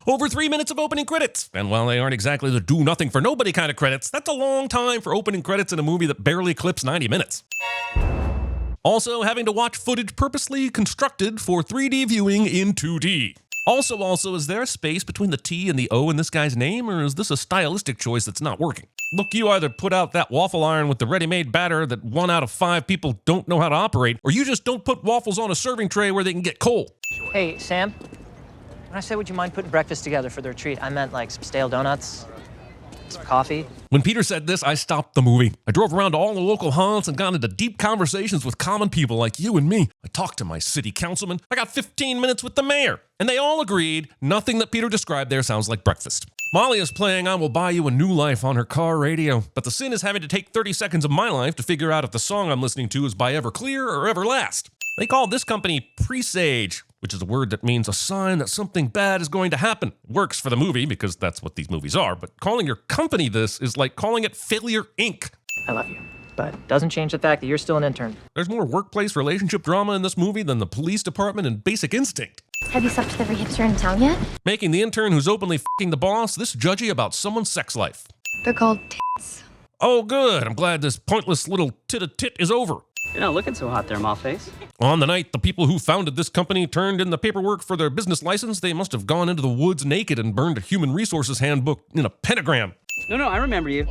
Over 3 minutes of opening credits. And while they aren't exactly the do-nothing-for-nobody kind of credits, that's a long time for opening credits in a movie that barely clips 90 minutes. Also, having to watch footage purposely constructed for 3D viewing in 2D. Also, is there a space between the T and the O in this guy's name, or is this a stylistic choice that's not working? Look, you either put out that waffle iron with the ready-made batter that 1 out of 5 people don't know how to operate, or you just don't put waffles on a serving tray where they can get cold. Hey, Sam, when I said would you mind putting breakfast together for the retreat, I meant like some stale donuts, some coffee. When Peter said this, I stopped the movie. I drove around to all the local haunts and got into deep conversations with common people like you and me. I talked to my city councilman. I got 15 minutes with the mayor. And they all agreed nothing that Peter described there sounds like breakfast. Molly is playing I Will Buy You a New Life on her car radio, but the sin is having to take 30 seconds of my life to figure out if the song I'm listening to is by Everclear or Everlast. They call this company presage, which is a word that means a sign that something bad is going to happen. It works for the movie because that's what these movies are, but calling your company this is like calling it Failure Inc. I love you, but doesn't change the fact that you're still an intern. There's more workplace relationship drama in this movie than the police department and Basic Instinct. Have you slept with every hipster in town yet? Making the intern who's openly f***ing the boss this judgy about someone's sex life. They're called tits. Oh good, I'm glad this pointless little tit-a-tit is over. You're not looking so hot there, Mallface. On the night the people who founded this company turned in the paperwork for their business license, they must have gone into the woods naked and burned a human resources handbook in a pentagram. No, I remember you.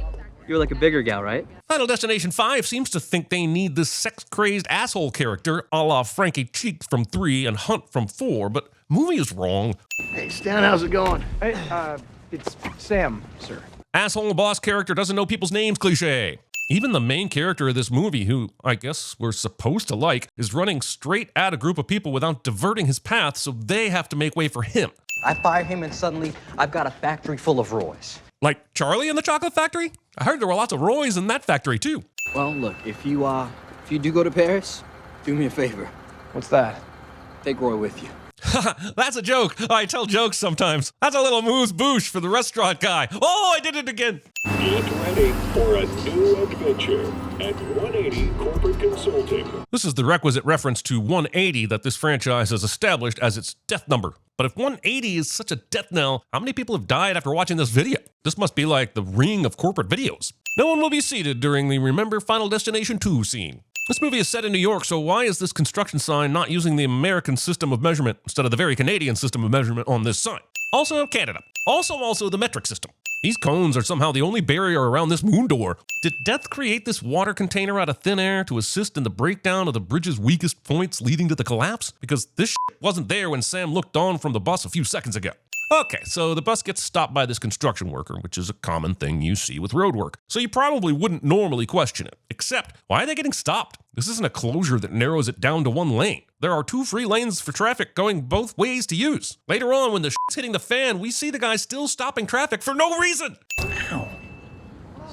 You were like a bigger gal, right? Final Destination 5 seems to think they need this sex-crazed asshole character a la Frankie Cheeks from 3 and Hunt from 4, but movie is wrong. Hey, Stan, how's it going? Hey, it's Sam, sir. Asshole boss character doesn't know people's names cliche. Even the main character of this movie, who I guess we're supposed to like, is running straight at a group of people without diverting his path, so they have to make way for him. I fire him and suddenly I've got a factory full of Roys. Like Charlie in the Chocolate Factory? I heard there were lots of Roys in that factory too. Well, look, if you do go to Paris, do me a favor. What's that? Take Roy with you. That's a joke. I tell jokes sometimes. That's a little moose-bouche for the restaurant guy. Oh, I did it again. Get ready for a new adventure at 180 Corporate Consulting. This is the requisite reference to 180 that this franchise has established as its death number. But if 180 is such a death knell, how many people have died after watching this video? This must be like the ring of corporate videos. No one will be seated during the Remember Final Destination 2 scene. This movie is set in New York, so why is this construction sign not using the American system of measurement instead of the very Canadian system of measurement on this sign? Also Canada. Also the metric system. These cones are somehow the only barrier around this moon door. Did Death create this water container out of thin air to assist in the breakdown of the bridge's weakest points leading to the collapse? Because this shit wasn't there when Sam looked on from the bus a few seconds ago. Okay, so the bus gets stopped by this construction worker, which is a common thing you see with road work. So you probably wouldn't normally question it. Except, why are they getting stopped? This isn't a closure that narrows it down to one lane. There are 2 free lanes for traffic going both ways to use. Later on, when the shit's hitting the fan, we see the guy still stopping traffic for no reason. Ow.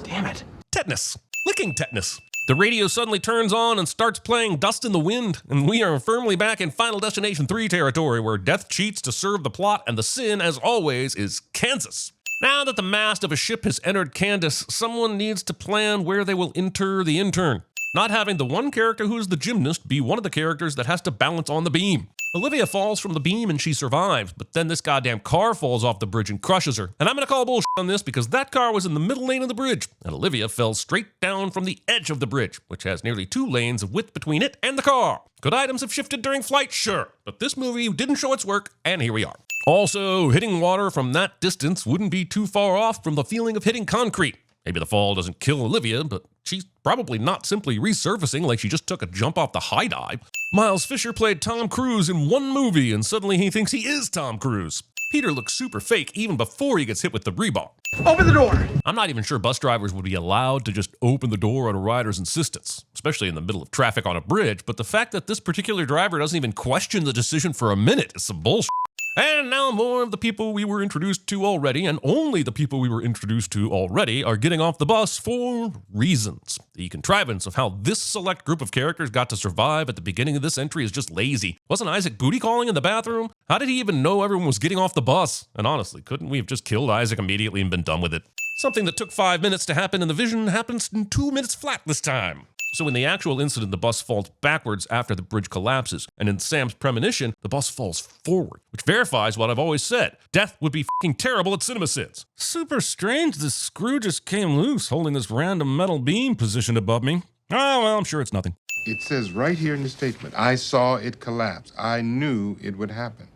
Damn it. Tetanus. Licking tetanus. The radio suddenly turns on and starts playing Dust in the Wind, and we are firmly back in Final Destination 3 territory where Death cheats to serve the plot and the sin, as always, is Kansas. Now that the mast of a ship has entered Candace, someone needs to plan where they will enter the intern. Not having the one character who's the gymnast be one of the characters that has to balance on the beam. Olivia falls from the beam and she survives, but then this goddamn car falls off the bridge and crushes her. And I'm gonna call bullshit on this because that car was in the middle lane of the bridge, and Olivia fell straight down from the edge of the bridge, which has nearly 2 lanes of width between it and the car. Could items have shifted during flight? Sure. But this movie didn't show its work, and here we are. Also, hitting water from that distance wouldn't be too far off from the feeling of hitting concrete. Maybe the fall doesn't kill Olivia, but she's probably not simply resurfacing like she just took a jump off the high dive. Miles Fisher played Tom Cruise in one movie, and suddenly he thinks he is Tom Cruise. Peter looks super fake even before he gets hit with the rebar. Open the door! I'm not even sure bus drivers would be allowed to just open the door on a rider's insistence, especially in the middle of traffic on a bridge, but the fact that this particular driver doesn't even question the decision for a minute is some bullshit. And now more of the people we were introduced to already, and only the people we were introduced to already, are getting off the bus for reasons. The contrivance of how this select group of characters got to survive at the beginning of this entry is just lazy. Wasn't Isaac booty calling in the bathroom? How did he even know everyone was getting off the bus? And honestly, couldn't we have just killed Isaac immediately and been done with it? Something that took 5 minutes to happen in the vision happens in 2 minutes flat this time. So in the actual incident, the bus falls backwards after the bridge collapses, and in Sam's premonition, the bus falls forward, which verifies what I've always said. Death would be f***ing terrible at CinemaSins. Super strange this screw just came loose, holding this random metal beam positioned above me. Oh, well, I'm sure it's nothing. It says right here in the statement, I saw it collapse. I knew it would happen.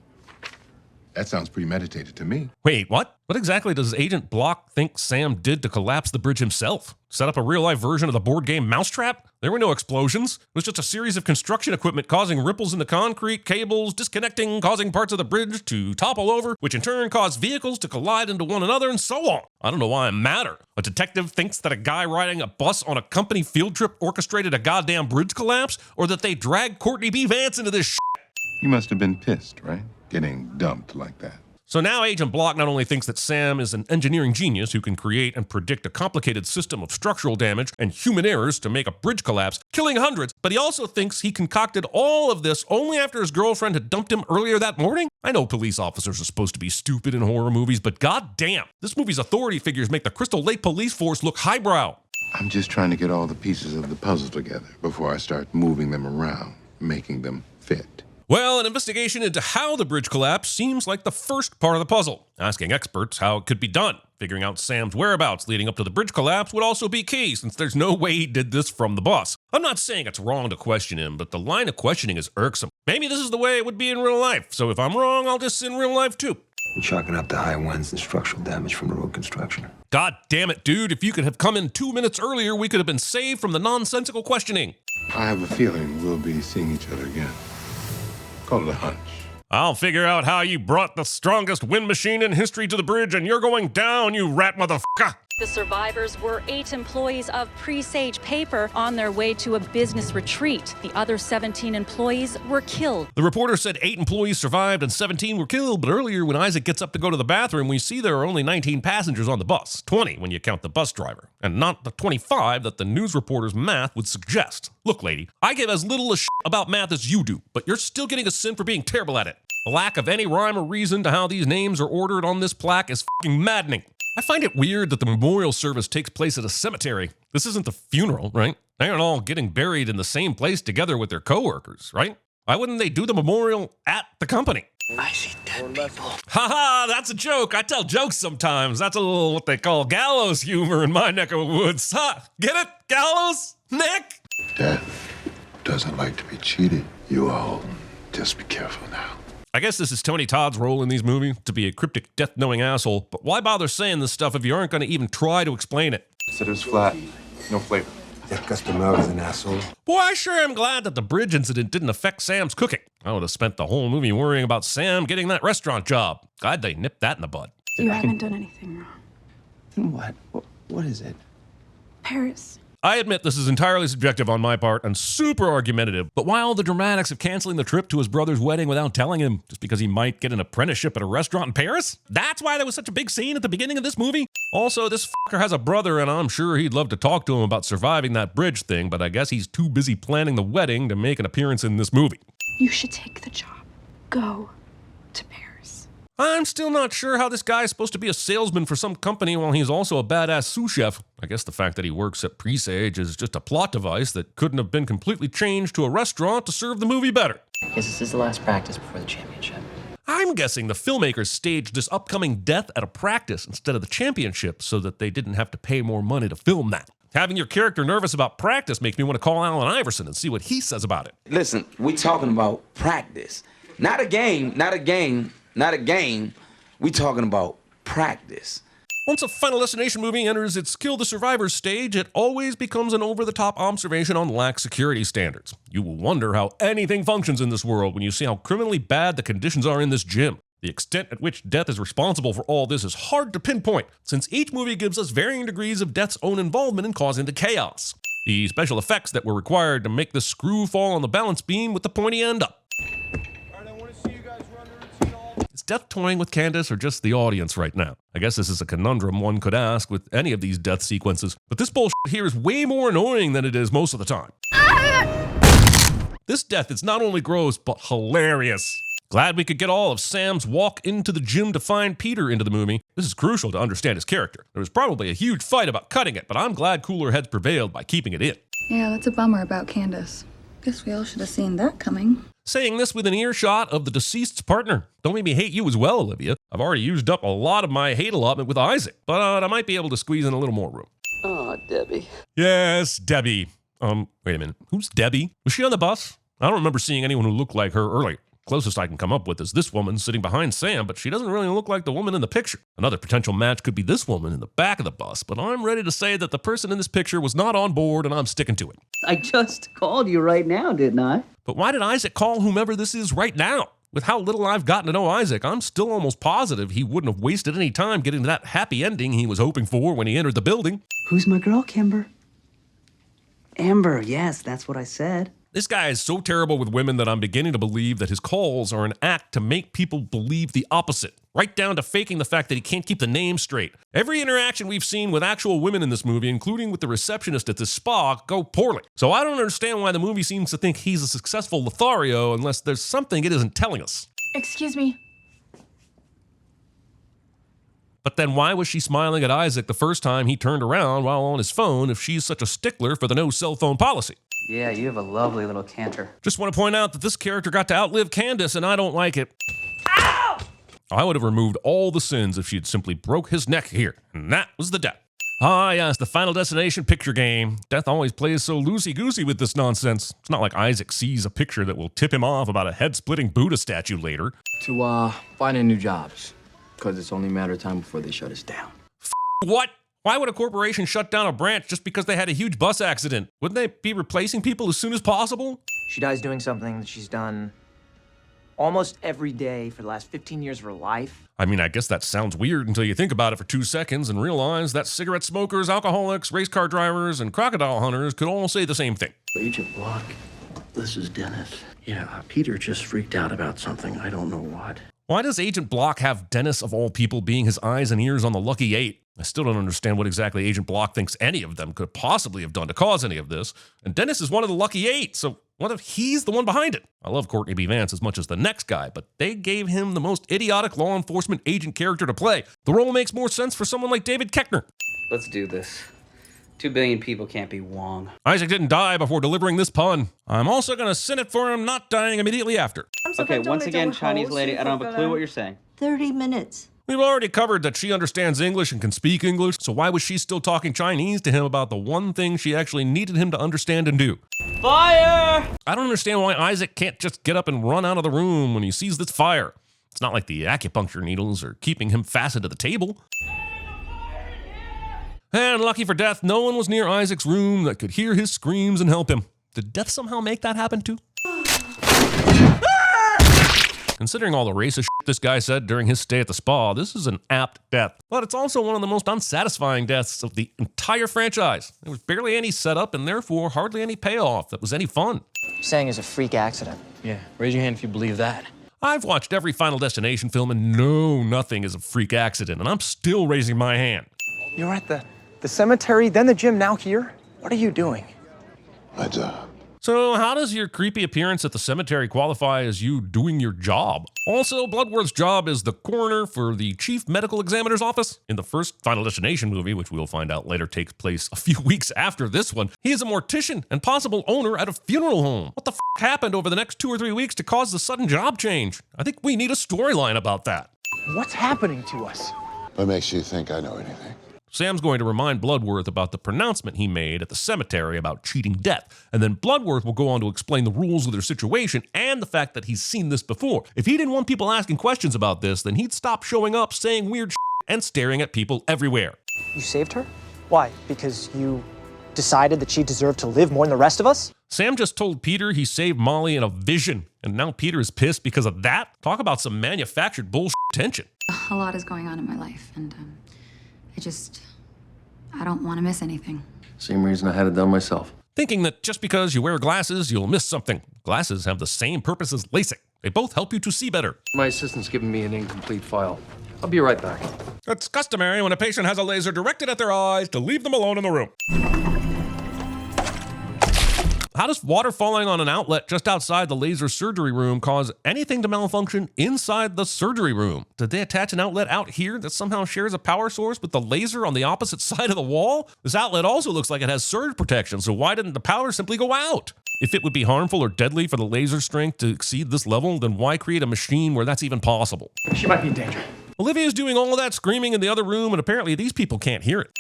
That sounds premeditated to me. Wait, what? What exactly does Agent Block think Sam did to collapse the bridge himself? Set up a real-life version of the board game Mousetrap? There were no explosions. It was just a series of construction equipment causing ripples in the concrete, cables disconnecting, causing parts of the bridge to topple over, which in turn caused vehicles to collide into one another, and so on. I don't know why I'm madder. A detective thinks that a guy riding a bus on a company field trip orchestrated a goddamn bridge collapse, or that they dragged Courtney B. Vance into this shit. You must have been pissed, right? Getting dumped like that. So now Agent Block not only thinks that Sam is an engineering genius who can create and predict a complicated system of structural damage and human errors to make a bridge collapse, killing hundreds, but he also thinks he concocted all of this only after his girlfriend had dumped him earlier that morning? I know police officers are supposed to be stupid in horror movies, but goddamn, this movie's authority figures make the Crystal Lake Police Force look highbrow. I'm just trying to get all the pieces of the puzzle together before I start moving them around, making them fit. Well, an investigation into how the bridge collapsed seems like the first part of the puzzle. Asking experts how it could be done. Figuring out Sam's whereabouts leading up to the bridge collapse would also be key, since there's no way he did this from the bus. I'm not saying it's wrong to question him, but the line of questioning is irksome. Maybe this is the way it would be in real life, so if I'm wrong, I'll just in real life too. You're chalking up the high winds and structural damage from the road construction. God damn it, dude. If you could have come in 2 minutes earlier, we could have been saved from the nonsensical questioning. I have a feeling we'll be seeing each other again. Call it a hunch. I'll figure out how you brought the strongest wind machine in history to the bridge, and you're going down, you rat motherfucker. The survivors were 8 employees of Presage Paper on their way to a business retreat. The other 17 employees were killed. The reporter said 8 employees survived and 17 were killed, but earlier when Isaac gets up to go to the bathroom, we see there are only 19 passengers on the bus, 20 when you count the bus driver, and not the 25 that the news reporter's math would suggest. Look, lady, I give as little a shit about math as you do, but you're still getting a sin for being terrible at it. The lack of any rhyme or reason to how these names are ordered on this plaque is fucking maddening. I find it weird that the memorial service takes place at a cemetery. This isn't the funeral, right? They aren't all getting buried in the same place together with their coworkers, right? Why wouldn't they do the memorial at the company? I see dead people. Haha, that's a joke. I tell jokes sometimes. That's a little what they call gallows humor in my neck of the woods. Ha! Get it? Gallows? Nick? Death doesn't like to be cheated. You all just be careful now. I guess this is Tony Todd's role in these movies, to be a cryptic, death-knowing asshole, but why bother saying this stuff if you aren't going to even try to explain it? Said it was flat. No flavor. That customer is an asshole. Boy, I sure am glad that the bridge incident didn't affect Sam's cooking. I would have spent the whole movie worrying about Sam getting that restaurant job. Glad they nipped that in the bud. You haven't done anything wrong. What? What is it? Paris. I admit this is entirely subjective on my part and super argumentative, but why all the dramatics of canceling the trip to his brother's wedding without telling him, just because he might get an apprenticeship at a restaurant in Paris? That's why there was such a big scene at the beginning of this movie? Also, this fucker has a brother and I'm sure he'd love to talk to him about surviving that bridge thing, but I guess he's too busy planning the wedding to make an appearance in this movie. You should take the job. Go to Paris. I'm still not sure how this guy is supposed to be a salesman for some company while he's also a badass sous chef. I guess the fact that he works at Presage is just a plot device that couldn't have been completely changed to a restaurant to serve the movie better. I guess this is the last practice before the championship. I'm guessing the filmmakers staged this upcoming death at a practice instead of the championship so that they didn't have to pay more money to film that. Having your character nervous about practice makes me want to call Allen Iverson and see what he says about it. Listen, we talking about practice. Not a game. We talking about practice. Once a Final Destination movie enters its Kill the Survivors stage, it always becomes an over-the-top observation on lax security standards. You will wonder how anything functions in this world when you see how criminally bad the conditions are in this gym. The extent at which death is responsible for all this is hard to pinpoint, since each movie gives us varying degrees of death's own involvement in causing the chaos. The special effects that were required to make the screw fall on the balance beam with the pointy end up. Is death toying with Candace or just the audience right now? I guess this is a conundrum one could ask with any of these death sequences, but this bullshit here is way more annoying than it is most of the time. This death is not only gross, but hilarious. Glad we could get all of Sam's walk into the gym to find Peter into the movie. This is crucial to understand his character. There was probably a huge fight about cutting it, but I'm glad cooler heads prevailed by keeping it in. Yeah, that's a bummer about Candace. Guess we all should have seen that coming. Saying this with an earshot of the deceased's partner. Don't make me hate you as well, Olivia. I've already used up a lot of my hate allotment with Isaac, but I might be able to squeeze in a little more room. Oh, Debbie. Yes, Debbie. Wait a minute. Who's Debbie? Was she on the bus? I don't remember seeing anyone who looked like her earlier. Closest I can come up with is this woman sitting behind Sam, but she doesn't really look like the woman in the picture. Another potential match could be this woman in the back of the bus, but I'm ready to say that the person in this picture was not on board and I'm sticking to it. I just called you right now, didn't I? But why did Isaac call whomever this is right now? With how little I've gotten to know Isaac, I'm still almost positive he wouldn't have wasted any time getting to that happy ending he was hoping for when he entered the building. Who's my girl, Kimber? Amber, yes, that's what I said. This guy is so terrible with women that I'm beginning to believe that his calls are an act to make people believe the opposite, right down to faking the fact that he can't keep the name straight. Every interaction we've seen with actual women in this movie, including with the receptionist at this spa, go poorly. So I don't understand why the movie seems to think he's a successful Lothario unless there's something it isn't telling us. Excuse me. But then why was she smiling at Isaac the first time he turned around while on his phone if she's such a stickler for the no cell phone policy? Yeah, you have a lovely little canter. Just want to point out that this character got to outlive Candace, and I don't like it. Ow! I would have removed all the sins if she had simply broke his neck here, and that was the death. Ah, yes, the Final Destination picture game. Death always plays so loosey-goosey with this nonsense. It's not like Isaac sees a picture that will tip him off about a head-splitting Buddha statue later. To, find new jobs. Because it's only a matter of time before they shut us down. What? Why would a corporation shut down a branch just because they had a huge bus accident? Wouldn't they be replacing people as soon as possible? She dies doing something that she's done almost every day for the last 15 years of her life. I mean, I guess that sounds weird until you think about it for 2 seconds and realize that cigarette smokers, alcoholics, race car drivers, and crocodile hunters could all say the same thing. Agent Block, this is Dennis. Yeah, Peter just freaked out about something. I don't know what. Why does Agent Block have Dennis, of all people, being his eyes and ears on the Lucky Eight? I still don't understand what exactly Agent Block thinks any of them could possibly have done to cause any of this. And Dennis is one of the Lucky Eight, so what if he's the one behind it? I love Courtney B. Vance as much as the next guy, but they gave him the most idiotic law enforcement agent character to play. The role makes more sense for someone like David Koechner. Let's do this. 2 billion people can't be Wong. Isaac didn't die before delivering this pun. I'm also going to send it for him not dying immediately after. Okay, once again, Chinese lady, I don't have a clue what you're saying. 30 minutes. We've already covered that she understands English and can speak English, so why was she still talking Chinese to him about the one thing she actually needed him to understand and do? Fire! I don't understand why Isaac can't just get up and run out of the room when he sees this fire. It's not like the acupuncture needles are keeping him fastened to the table. And lucky for Death, no one was near Isaac's room that could hear his screams and help him. Did Death somehow make that happen too? Considering all the racist shit this guy said during his stay at the spa, this is an apt death. But it's also one of the most unsatisfying deaths of the entire franchise. There was barely any setup and therefore hardly any payoff that was any fun. Saying it's a freak accident. Yeah, raise your hand if you believe that. I've watched every Final Destination film and no, nothing is a freak accident, and I'm still raising my hand. You're at the cemetery, then the gym, now here? What are you doing? My job. So how does your creepy appearance at the cemetery qualify as you doing your job? Also, Bloodworth's job is the coroner for the chief medical examiner's office. In the first Final Destination movie, which we'll find out later takes place a few weeks after this one, he is a mortician and possible owner at a funeral home. What the f*** happened over the next 2 or 3 weeks to cause the sudden job change? I think we need a storyline about that. What's happening to us? What makes you think I know anything? Sam's going to remind Bloodworth about the pronouncement he made at the cemetery about cheating death, and then Bloodworth will go on to explain the rules of their situation and the fact that he's seen this before. If he didn't want people asking questions about this, then he'd stop showing up, saying weird shit, and staring at people everywhere. You saved her? Why? Because you decided that she deserved to live more than the rest of us? Sam just told Peter he saved Molly in a vision, and now Peter is pissed because of that? Talk about some manufactured bullshit tension. A lot is going on in my life, and I don't want to miss anything. Same reason I had it done myself. Thinking that just because you wear glasses, you'll miss something. Glasses have the same purpose as LASIK. They both help you to see better. My assistant's giving me an incomplete file. I'll be right back. It's customary when a patient has a laser directed at their eyes to leave them alone in the room. How does water falling on an outlet just outside the laser surgery room cause anything to malfunction inside the surgery room? Did they attach an outlet out here that somehow shares a power source with the laser on the opposite side of the wall? This outlet also looks like it has surge protection, so why didn't the power simply go out? If it would be harmful or deadly for the laser strength to exceed this level, then why create a machine where that's even possible? She might be in danger. Olivia's doing all of that screaming in the other room, and apparently these people can't hear it.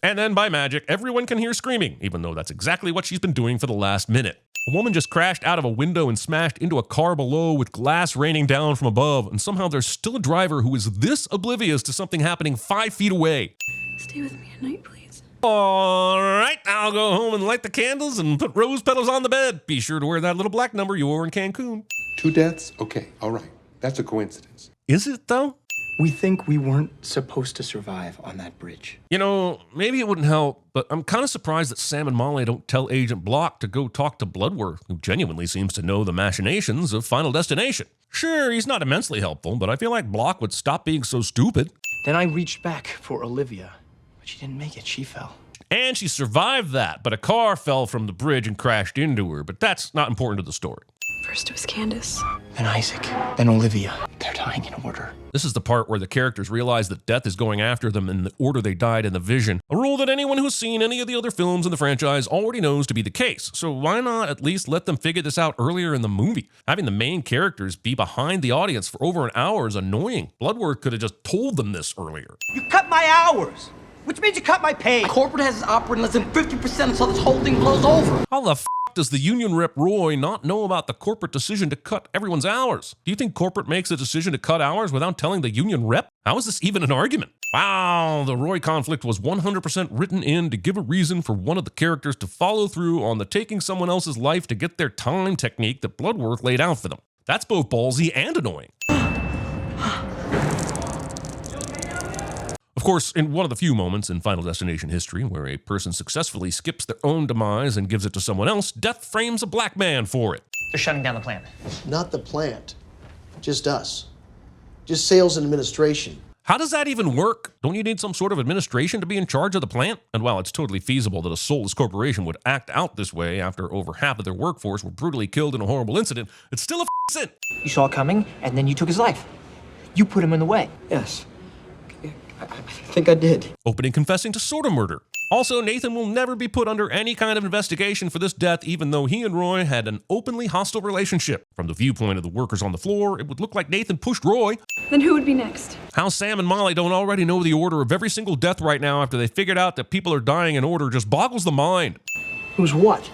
And then by magic, everyone can hear screaming, even though that's exactly what she's been doing for the last minute. A woman just crashed out of a window and smashed into a car below with glass raining down from above, and somehow there's still a driver who is this oblivious to something happening 5 feet away. Stay with me at night, please. All right, I'll go home and light the candles and put rose petals on the bed. Be sure to wear that little black number you wore in Cancun. 2 deaths? Okay, all right. That's a coincidence. Is it, though? We think we weren't supposed to survive on that bridge. You know, maybe it wouldn't help, but I'm kind of surprised that Sam and Molly don't tell Agent Block to go talk to Bloodworth, who genuinely seems to know the machinations of Final Destination. Sure, he's not immensely helpful, but I feel like Block would stop being so stupid. Then I reached back for Olivia, but she didn't make it. She fell. And she survived that, but a car fell from the bridge and crashed into her, but that's not important to the story. First it was Candace. Then Isaac. Then Olivia. They're dying in order. This is the part where the characters realize that death is going after them in the order they died in the vision, a rule that anyone who's seen any of the other films in the franchise already knows to be the case. So why not at least let them figure this out earlier in the movie? Having the main characters be behind the audience for over an hour is annoying. Bloodworth could have just told them this earlier. You cut my hours, which means you cut my pay. Corporate has us operating less than 50% until this whole thing blows over. How the f does the union rep Roy not know about the corporate decision to cut everyone's hours? Do you think corporate makes a decision to cut hours without telling the union rep? How is this even an argument? Wow, the Roy conflict was 100% written in to give a reason for one of the characters to follow through on the taking someone else's life to get their time technique that Bloodworth laid out for them. That's both ballsy and annoying. Of course, in one of the few moments in Final Destination history where a person successfully skips their own demise and gives it to someone else, death frames a black man for it. They're shutting down the plant. Not the plant, just us. Just sales and administration. How does that even work? Don't you need some sort of administration to be in charge of the plant? And while it's totally feasible that a soulless corporation would act out this way after over half of their workforce were brutally killed in a horrible incident, it's still a sin. You saw it coming, and then you took his life. You put him in the way. Yes. I think I did. Opening confessing to sort of murder. Also, Nathan will never be put under any kind of investigation for this death, even though he and Roy had an openly hostile relationship. From the viewpoint of the workers on the floor, it would look like Nathan pushed Roy. Then who would be next? How Sam and Molly don't already know the order of every single death right now after they figured out that people are dying in order just boggles the mind. Who's what?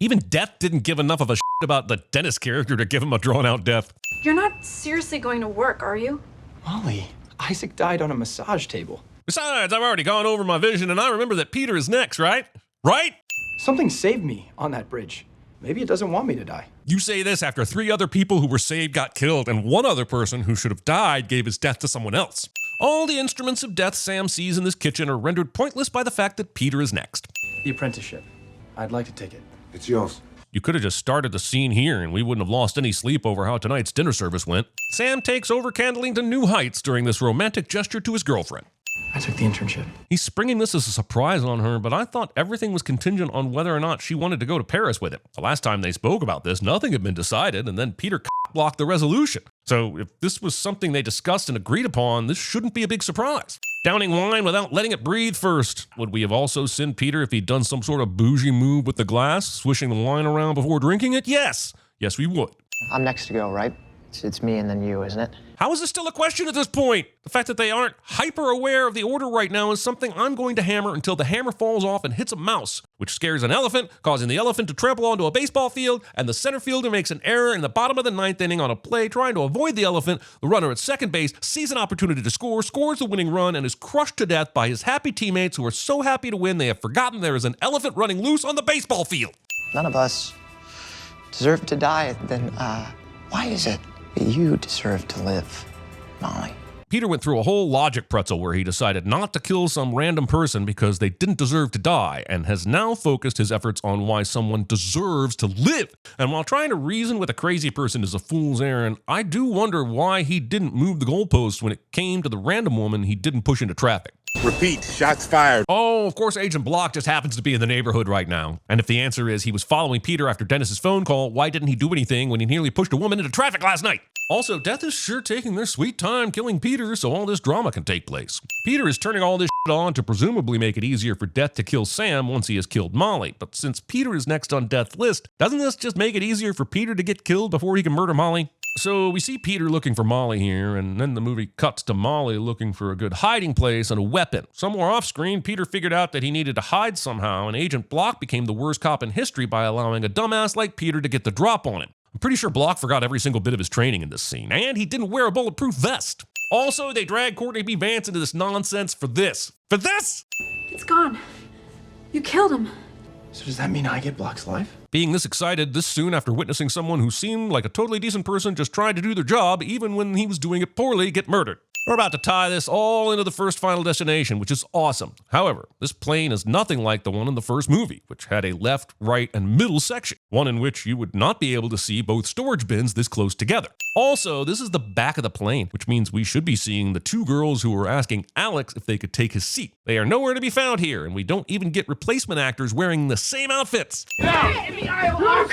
Even Death didn't give enough of a shit about the Dennis character to give him a drawn-out death. You're not seriously going to work, are you? Molly, Isaac died on a massage table. Besides, I've already gone over my vision and I remember that Peter is next, right? Right? Something saved me on that bridge. Maybe it doesn't want me to die. You say this after 3 other people who were saved got killed and 1 other person who should have died gave his death to someone else. All the instruments of death Sam sees in this kitchen are rendered pointless by the fact that Peter is next. The apprenticeship. I'd like to take it. It's yours. You could have just started the scene here and we wouldn't have lost any sleep over how tonight's dinner service went. Sam takes over candling to new heights during this romantic gesture to his girlfriend. I took the internship. He's springing this as a surprise on her, but I thought everything was contingent on whether or not she wanted to go to Paris with him. The last time they spoke about this, nothing had been decided, and then Peter blocked the resolution. So if this was something they discussed and agreed upon, this shouldn't be a big surprise. Downing wine without letting it breathe first. Would we have also sinned Peter if he'd done some sort of bougie move with the glass, swishing the wine around before drinking it? Yes. Yes, we would. I'm next to go, right? It's me and then you, isn't it? How is this still a question at this point? The fact that they aren't hyper aware of the order right now is something I'm going to hammer until the hammer falls off and hits a mouse, which scares an elephant, causing the elephant to trample onto a baseball field, and the center fielder makes an error in the bottom of the 9th inning on a play trying to avoid the elephant. The runner at second base sees an opportunity to score, scores the winning run, and is crushed to death by his happy teammates who are so happy to win they have forgotten there is an elephant running loose on the baseball field. None of us deserve to die, then why is it that you deserve to live, Molly? Peter went through a whole logic pretzel where he decided not to kill some random person because they didn't deserve to die, and has now focused his efforts on why someone deserves to live. And while trying to reason with a crazy person is a fool's errand, I do wonder why he didn't move the goalposts when it came to the random woman he didn't push into traffic. Repeat, shots fired. Oh, of course, Agent Block just happens to be in the neighborhood right now. And if the answer is he was following Peter after Dennis's phone call, why didn't he do anything when he nearly pushed a woman into traffic last night? Also, Death is sure taking their sweet time killing Peter so all this drama can take place. Peter is turning all this shit on to presumably make it easier for Death to kill Sam once he has killed Molly. But since Peter is next on Death's list, doesn't this just make it easier for Peter to get killed before he can murder Molly? So we see Peter looking for Molly here, and then the movie cuts to Molly looking for a good hiding place and a weapon. Somewhere off screen, Peter figured out that he needed to hide somehow, and Agent Block became the worst cop in history by allowing a dumbass like Peter to get the drop on him. I'm pretty sure Block forgot every single bit of his training in this scene, and he didn't wear a bulletproof vest. Also, they dragged Courtney B. Vance into this nonsense for this. For this? It's gone. You killed him. So does that mean I get Block's life? Being this excited this soon after witnessing someone who seemed like a totally decent person just trying to do their job even when he was doing it poorly get murdered. We're about to tie this all into the first Final Destination, which is awesome. However, this plane is nothing like the one in the first movie, which had a left, right, and middle section, one in which you would not be able to see both storage bins this close together. Also, this is the back of the plane, which means we should be seeing the two girls who were asking Alex if they could take his seat. They are nowhere to be found here, and we don't even get replacement actors wearing the same outfits. Come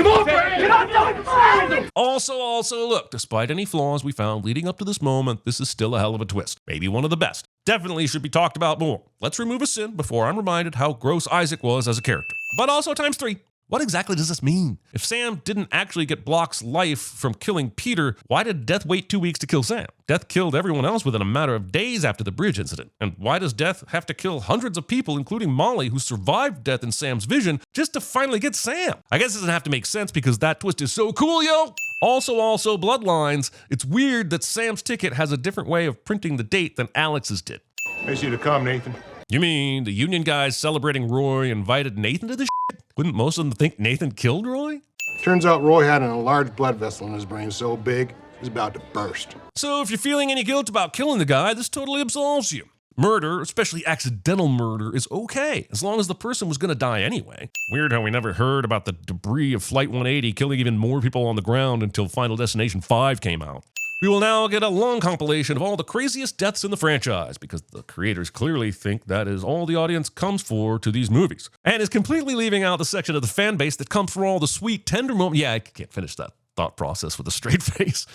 on, Brad! Also, look, despite any flaws we found leading up to this moment, this is still a hell of a twist. Maybe one of the best. Definitely should be talked about more. Let's remove a sin before I'm reminded how gross Isaac was as a character. But also times 3. What exactly does this mean? If Sam didn't actually get Block's life from killing Peter, why did Death wait 2 weeks to kill Sam? Death killed everyone else within a matter of days after the bridge incident. And why does Death have to kill hundreds of people, including Molly, who survived Death in Sam's vision, just to finally get Sam? I guess it doesn't have to make sense because that twist is so cool, yo! Also, Bloodlines, it's weird that Sam's ticket has a different way of printing the date than Alex's did. Nice you to come, Nathan. You mean the Union guys celebrating Roy invited Nathan to this shit? Wouldn't most of them think Nathan killed Roy? Turns out Roy had an enlarged blood vessel in his brain so big, it was about to burst. So if you're feeling any guilt about killing the guy, this totally absolves you. Murder, especially accidental murder, is okay, as long as the person was gonna die anyway. Weird how we never heard about the debris of Flight 180 killing even more people on the ground until Final Destination 5 came out. We will now get a long compilation of all the craziest deaths in the franchise, because the creators clearly think that is all the audience comes for to these movies, and is completely leaving out the section of the fan base that comes for all the sweet, tender moments. Yeah, I can't finish that thought process with a straight face.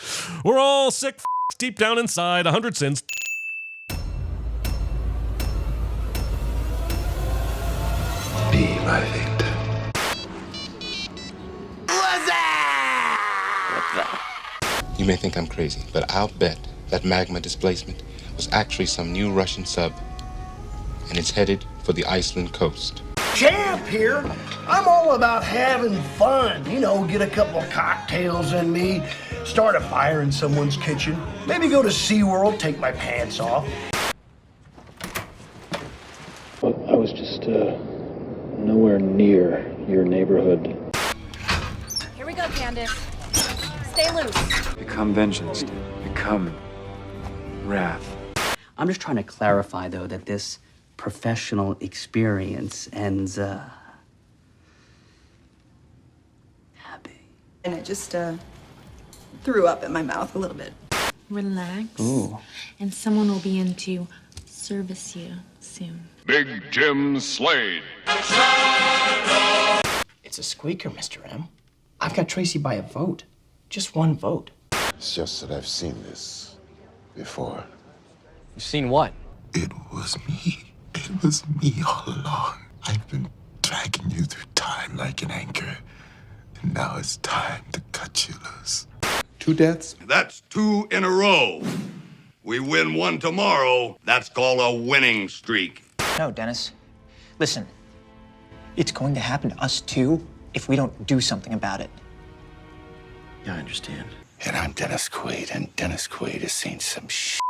We're all sick deep down inside, 100 sins. Be my victim. You may think I'm crazy, but I'll bet that magma displacement was actually some new Russian sub, and it's headed for the Iceland coast. Champ here. I'm all about having fun. You know, get a couple of cocktails in me, start a fire in someone's kitchen, maybe go to SeaWorld, take my pants off. I was just nowhere near your neighborhood. Here we go, Candace. Stay loose. Become vengeance. Become wrath. I'm just trying to clarify, though, that this professional experience ends, happy. And I just, threw up in my mouth a little bit. Relax. Ooh. And someone will be in to service you soon. Big Jim Slade. It's a squeaker, Mr. M. I've got Tracy by a vote. Just one vote. It's just that I've seen this before. You've seen what? It was me. It was me all along. I've been dragging you through time like an anchor. And now it's time to cut you loose. 2 deaths? That's 2 in a row. We win 1 tomorrow. That's called a winning streak. No, Dennis. Listen, it's going to happen to us too if we don't do something about it. Yeah, I understand. And I'm Dennis Quaid, and Dennis Quaid has seen some shit.